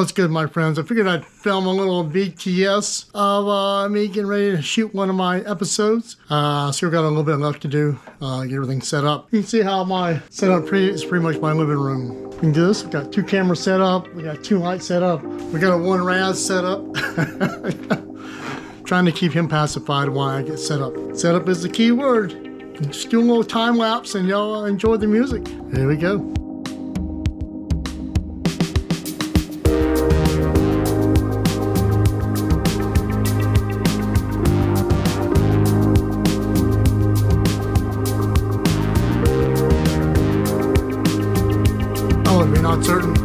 What's good, my friends? I figured I'd film a little BTS of me getting ready to shoot one of my episodes. So we've got a little bit left to do, get everything set up. You can see how my setup is pretty much my living room. We can do this. We've got 2 cameras set up. We got 2 lights set up. We got a 1 Raz set up. Trying to keep him pacified while I get set up. Setup is the key word. Just do a little time lapse and y'all enjoy the music. Here we go. Not certain.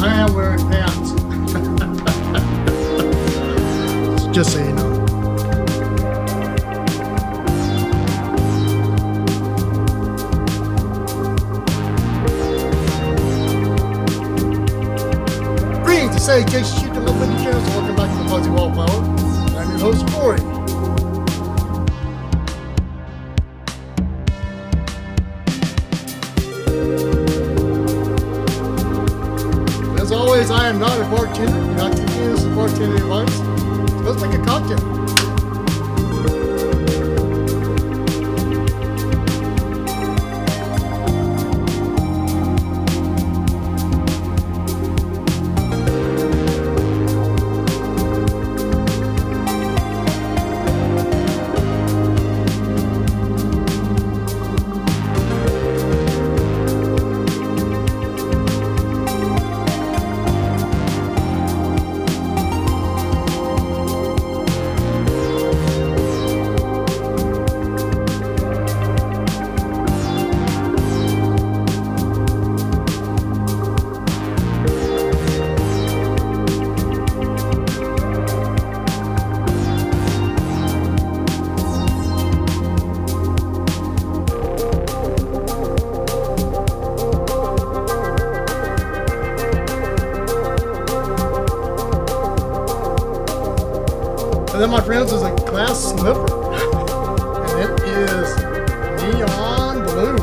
I am wearing pants. Just so you know. Greetings to say, Jason Shoot the Little Windy Channel. Welcome back to the Fuzzy Wallflower. I'm your host, Corey. As always, I am not a bartender. I'm not giving you this bartender advice. So let's make a cocktail. And then, my friends, is a glass sniffer, and it is neon blue.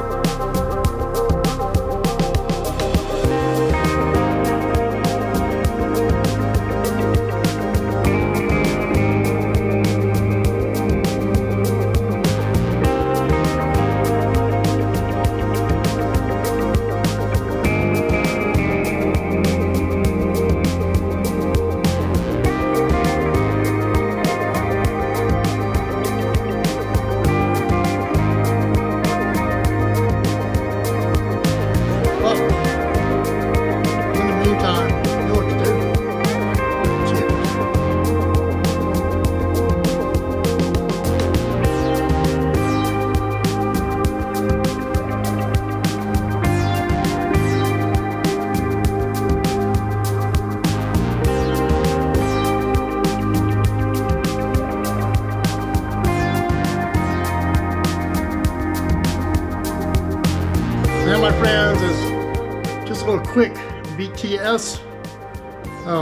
Now, my friends, is just a little quick BTS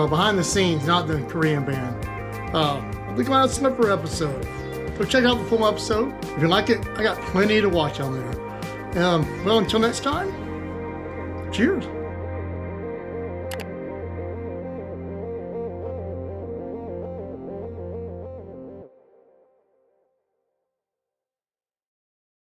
behind the scenes, not the Korean band, the glass sniffer episode. So check out the full episode. If you like it, I got plenty to watch on there. Well, until next time, cheers.